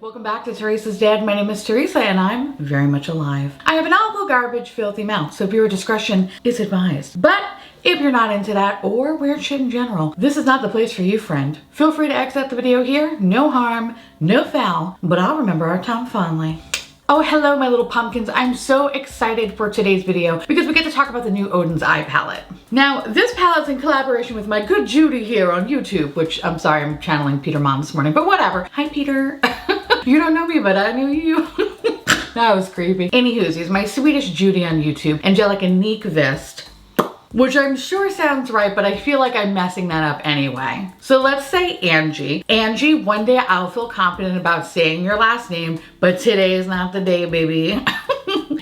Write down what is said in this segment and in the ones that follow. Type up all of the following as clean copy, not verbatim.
Welcome back to Theresa's Dad. My name is Theresa and I'm very much alive. I have an awful garbage, filthy mouth, so viewer discretion is advised. But if you're not into that or weird shit in general, this is not the place for you, friend. Feel free to exit the video here. No harm, no foul, but I'll remember our time fondly. Oh, hello, my little pumpkins. I'm so excited for today's video because we get to talk about the new Oden's Eye palette. Now, this palette's in collaboration with my good Judy here on YouTube, which I'm sorry, I'm channeling Peter Mom this morning, but whatever. Hi, Peter. You don't know me, but I knew you. That was creepy. Anywho's, he's my Swedish Judy on YouTube, Angelica Nyqvist, which I'm sure sounds right, but I feel like I'm messing that up anyway. So let's say Angie. Angie, one day I'll feel confident about saying your last name, but today is not the day, baby.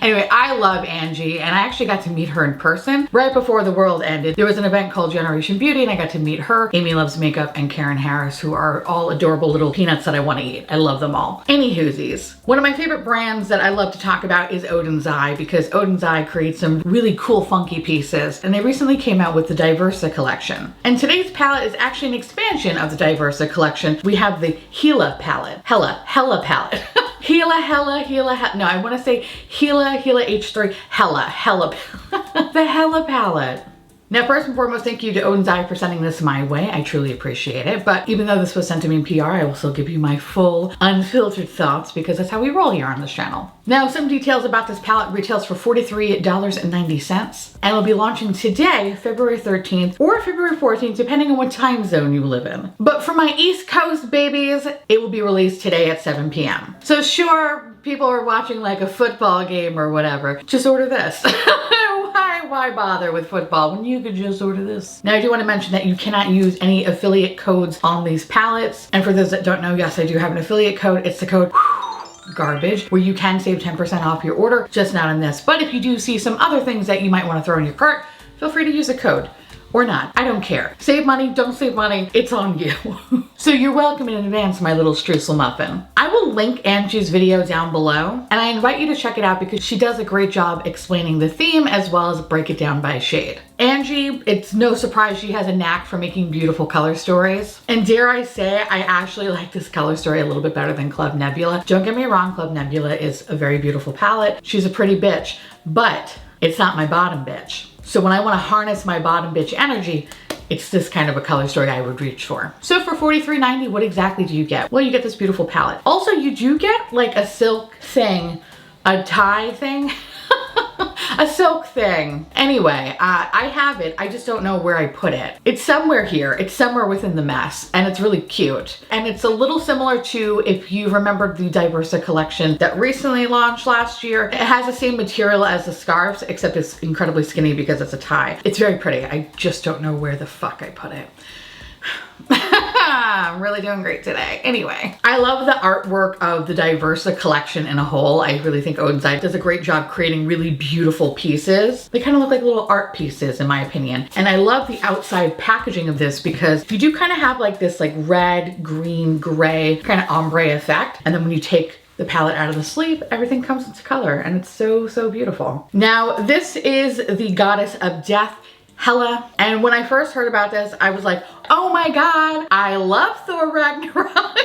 Anyway, I love Angie, and I actually got to meet her in person right before the world ended. There was an event called Generation Beauty, and I got to meet her, Amy Loves Makeup, and Karen Harris, who are all adorable little peanuts that I want to eat. I love them all. Anywhoosies. One of my favorite brands that I love to talk about is Oden's Eye, because Oden's Eye creates some really cool, funky pieces, and they recently came out with the Diversa collection. And today's palette is actually an expansion of the Diversa collection. We have the Hela palette. Hela palette. Hela. No, I want to say Hela H3, Hela. The Hela palette. Now, first and foremost, thank you to Oden's Eye for sending this my way. I truly appreciate it. But even though this was sent to me in PR, I will still give you my full, unfiltered thoughts because that's how we roll here on this channel. Now, some details about this palette. Retails for $43.90 and it'll be launching today, February 13th or February 14th, depending on what time zone you live in. But for my East Coast babies, it will be released today at 7 p.m. So sure, people are watching like a football game or whatever. Just order this. Why bother with football when you could just order this? Now, I do want to mention that you cannot use any affiliate codes on these palettes. And for those that don't know, yes, I do have an affiliate code. It's the code garbage, where you can save 10% off your order, just not on this. But if you do see some other things that you might want to throw in your cart, feel free to use a code. Or not, I don't care. Save money, don't save money, it's on you. So you're welcome in advance, my little streusel muffin. I will link Angie's video down below, and I invite you to check it out because she does a great job explaining the theme as well as break it down by shade. Angie, it's no surprise she has a knack for making beautiful color stories. And dare I say, I actually like this color story a little bit better than Club Nebula. Don't get me wrong, Club Nebula is a very beautiful palette. She's a pretty bitch, but it's not my bottom bitch. So when I want to harness my bottom bitch energy, it's this kind of a color story I would reach for. So for $43.90, what exactly do you get? Well, you get this beautiful palette. Also, you do get like a silk thing, a tie thing, a silk thing. Anyway, I have it. I just don't know where I put it. It's somewhere here. It's somewhere within the mess, and it's really cute. And it's a little similar to, if you remember, the Diversa collection that recently launched last year. It has the same material as the scarves, except it's incredibly skinny because it's a tie. It's very pretty. I just don't know where the fuck I put it. I'm really doing great today. Anyway, I love the artwork of the Diversa collection in a whole. I really think Oden's Eye does a great job creating really beautiful pieces. They kind of look like little art pieces in my opinion. And I love the outside packaging of this because you do kind of have like this like red, green, gray kind of ombre effect. And then when you take the palette out of the sleeve, everything comes into color and it's so, so beautiful. Now, this is the Goddess of Death, Hela. And when I first heard about this, I was like, oh my God, I love Thor Ragnarok.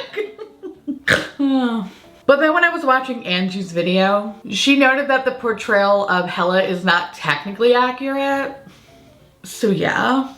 But then when I was watching Angie's video, she noted that the portrayal of Hela is not technically accurate. So yeah.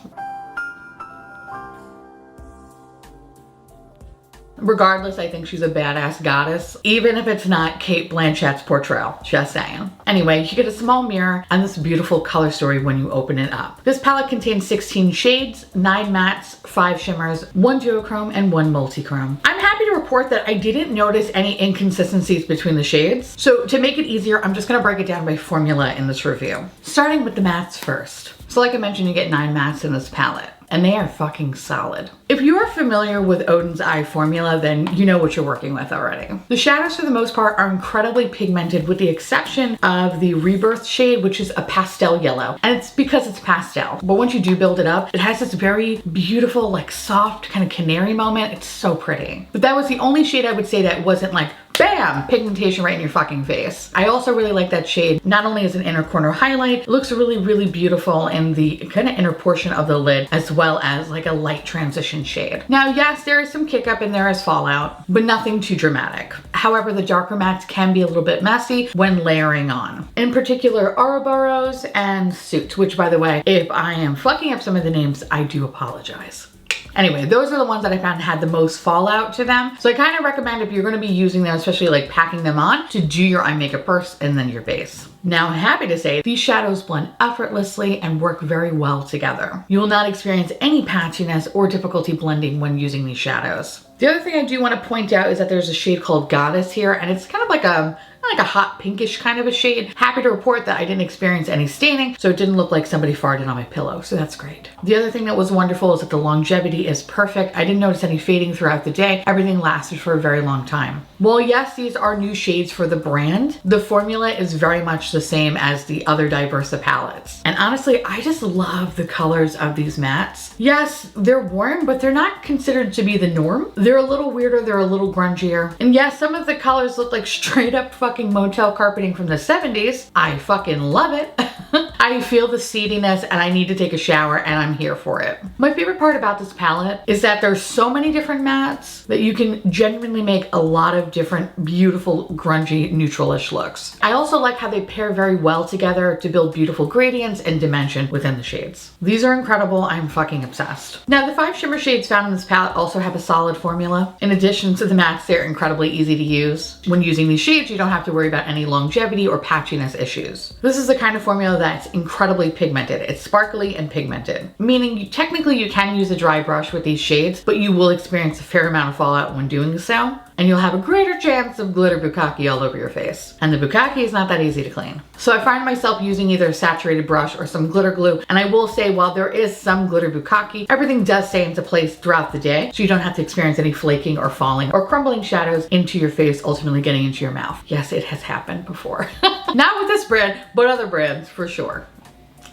Regardless, I think she's a badass goddess, even if it's not Cate Blanchett's portrayal, just saying. Anyway, you get a small mirror and this beautiful color story when you open it up. This palette contains 16 shades, 9 mattes, 5 shimmers, 1 duochrome, and 1 multichrome. I'm happy to report that I didn't notice any inconsistencies between the shades. So to make it easier, I'm just gonna break it down by formula in this review. Starting with the mattes first. So like I mentioned, you get 9 mattes in this palette. And they are fucking solid. If you are familiar with Oden's Eye formula, then you know what you're working with already. The shadows, for the most part, are incredibly pigmented with the exception of the Rebirth shade, which is a pastel yellow. And it's because it's pastel. But once you do build it up, it has this very beautiful, like soft kind of canary moment. It's so pretty. But that was the only shade I would say that wasn't like bam, pigmentation right in your fucking face. I also really like that shade, not only as an inner corner highlight, it looks really, really beautiful in the kind of inner portion of the lid, as well as like a light transition shade. Now, yes, there is some kick up in there as fallout, but nothing too dramatic. However, the darker mattes can be a little bit messy when layering on. In particular, Ouroboros and Suit, which by the way, if I am fucking up some of the names, I do apologize. Anyway, those are the ones that I found had the most fallout to them. So I kind of recommend if you're going to be using them, especially like packing them on, to do your eye makeup first and then your base. Now, I'm happy to say these shadows blend effortlessly and work very well together. You will not experience any patchiness or difficulty blending when using these shadows. The other thing I do want to point out is that there's a shade called Goddess here, and it's kind of like a hot pinkish kind of a shade. Happy to report that I didn't experience any staining, so it didn't look like somebody farted on my pillow, so that's great. The other thing that was wonderful is that the longevity is perfect. I didn't notice any fading throughout the day. Everything lasted for a very long time. Well, yes, these are new shades for the brand. The formula is very much the same as the other Diversa palettes. And honestly, I just love the colors of these mattes. Yes, they're warm, but they're not considered to be the norm. They're a little weirder, they're a little grungier. And yes, some of the colors look like straight up fucking motel carpeting from the 70s. I fucking love it. I feel the seediness and I need to take a shower and I'm here for it. My favorite part about this palette is that there's so many different mattes that you can genuinely make a lot of different beautiful grungy neutralish looks. I also like how they pair very well together to build beautiful gradients and dimension within the shades. These are incredible. I'm fucking obsessed. Now, the 5 shimmer shades found in this palette also have a solid formula. In addition to the mattes, they're incredibly easy to use. When using these shades, you don't have to worry about any longevity or patchiness issues. This is the kind of formula that's incredibly pigmented. It's sparkly and pigmented, meaning technically you can use a dry brush with these shades, but you will experience a fair amount of fallout when doing so, and you'll have a greater chance of glitter bukkake all over your face. And the bukkake is not that easy to clean. So I find myself using either a saturated brush or some glitter glue, and I will say while there is some glitter bukkake, everything does stay into place throughout the day, so you don't have to experience any flaking or falling or crumbling shadows into your face, ultimately getting into your mouth. Yes, it has happened before. Not with this brand, but other brands for sure.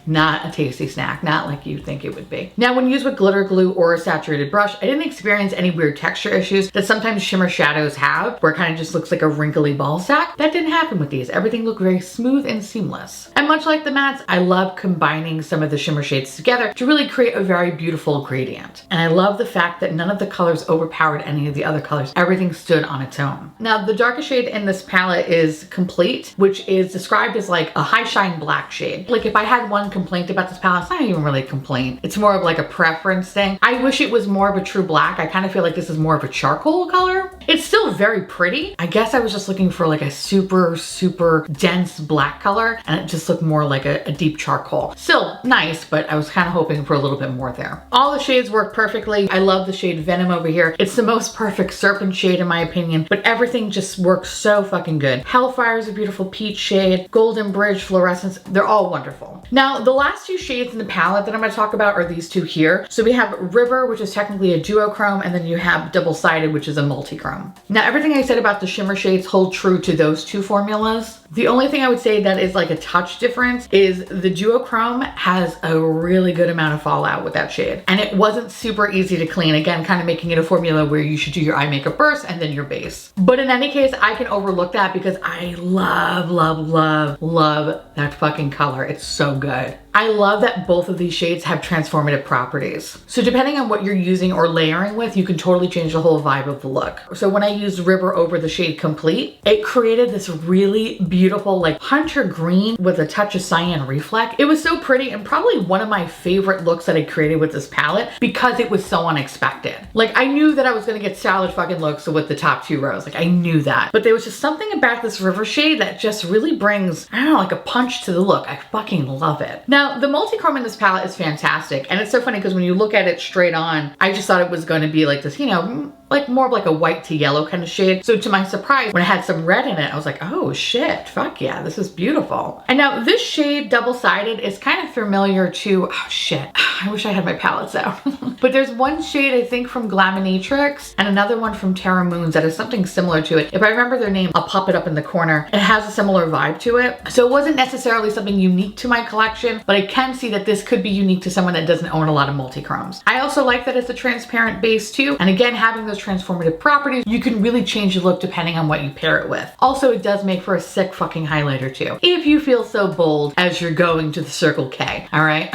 Not a tasty snack, not like you think it would be. Now, when used with glitter glue or a saturated brush, I didn't experience any weird texture issues that sometimes shimmer shadows have, where it kind of just looks like a wrinkly ball sack. That didn't happen with these. Everything looked very smooth and seamless. And much like the mattes, I love combining some of the shimmer shades together to really create a very beautiful gradient. And I love the fact that none of the colors overpowered any of the other colors. Everything stood on its own. Now, the darkest shade in this palette is Complete, which is described as like a high shine black shade. Like if I had one complaint about this palette, it's not even really a complaint. It's more of like a preference thing. I wish it was more of a true black. I kind of feel like this is more of a charcoal color. It's still very pretty. I guess I was just looking for like a super, super dense black color, and it just looked more like a deep charcoal. Still nice, but I was kind of hoping for a little bit more there. All the shades work perfectly. I love the shade Venom over here. It's the most perfect serpent shade in my opinion, but everything just works so fucking good. Hellfire is a beautiful peach shade. Golden Bridge, Fluorescence, they're all wonderful. Now, the last 2 shades in the palette that I'm going to talk about are these 2 here. So we have River, which is technically a duochrome, and then you have Double-Sided, which is a multichrome. Now, everything I said about the shimmer shades hold true to those 2 formulas. The only thing I would say that is like a touch difference is the duochrome has a really good amount of fallout with that shade. And it wasn't super easy to clean. Again, kind of making it a formula where you should do your eye makeup first and then your base. But in any case, I can overlook that because I love, love, love, love that fucking color. It's so good. I love that both of these shades have transformative properties. So depending on what you're using or layering with, you can totally change the whole vibe of the look. So when I used River over the shade Complete, it created this really beautiful like hunter green with a touch of cyan reflect. It was so pretty and probably one of my favorite looks that I created with this palette because it was so unexpected. Like I knew that I was gonna get stylish fucking looks with the top 2 rows. Like I knew that. But there was just something about this River shade that just really brings, I don't know, like a punch to the look. I fucking love it. Now, the multi-chrome in this palette is fantastic. And it's so funny because when you look at it straight on, I just thought it was going to be like this, you know, like more of like a white to yellow kind of shade. So to my surprise, when it had some red in it, I was like, oh shit, fuck yeah, this is beautiful. And now this shade Double-Sided is kind of familiar to, oh shit, I wish I had my palettes out. But there's one shade I think from Glaminatrix and another one from Terra Moons that is something similar to it. If I remember their name, I'll pop it up in the corner. It has a similar vibe to it. So it wasn't necessarily something unique to my collection, but I can see that this could be unique to someone that doesn't own a lot of multi-chromes. I also like that it's a transparent base too. And again, having those transformative properties, you can really change the look depending on what you pair it with. Also, it does make for a sick fucking highlighter too, if you feel so bold as you're going to the Circle K, all right?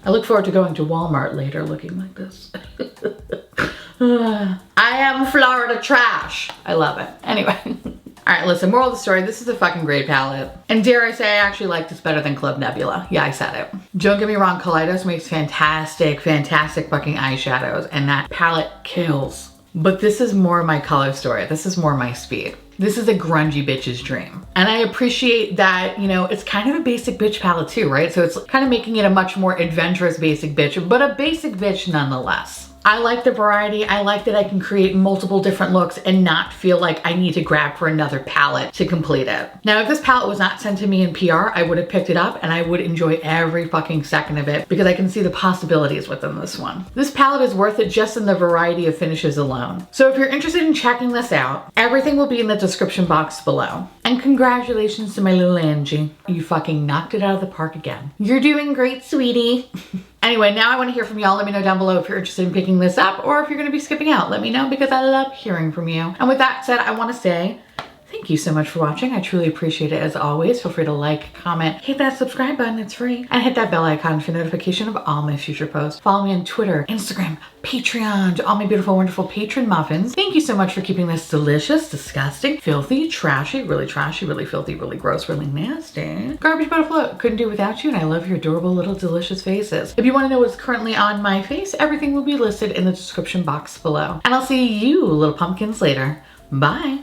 I look forward to going to Walmart later looking like this. I am Florida trash. I love it. Anyway. All right, listen, moral of the story, this is a fucking great palette. And dare I say, I actually like this better than Club Nebula. Yeah, I said it. Don't get me wrong, Kaleidos makes fantastic, fantastic fucking eyeshadows, and that palette kills. But this is more my color story. This is more my speed. This is a grungy bitch's dream. And I appreciate that, you know, it's kind of a basic bitch palette too, right? So it's kind of making it a much more adventurous basic bitch, but a basic bitch nonetheless. I like the variety. I like that I can create multiple different looks and not feel like I need to grab for another palette to complete it. Now, if this palette was not sent to me in PR, I would have picked it up and I would enjoy every fucking second of it because I can see the possibilities within this one. This palette is worth it just in the variety of finishes alone. So if you're interested in checking this out, everything will be in the description box below. And congratulations to my little Angie. You fucking knocked it out of the park again. You're doing great, sweetie. Anyway, now I want to hear from y'all. Let me know down below if you're interested in picking this up or if you're going to be skipping out. Let me know because I love hearing from you. And with that said, I want to say thank you so much for watching. I truly appreciate it as always. Feel free to like, comment, hit that subscribe button, it's free. And hit that bell icon for notification of all my future posts. Follow me on Twitter, Instagram, Patreon, to all my beautiful, wonderful patron muffins. Thank you so much for keeping this delicious, disgusting, filthy, trashy, really filthy, really gross, really nasty garbage but afloat. Couldn't do without you, and I love your adorable little delicious faces. If you want to know what's currently on my face, everything will be listed in the description box below. And I'll see you little pumpkins later. Bye.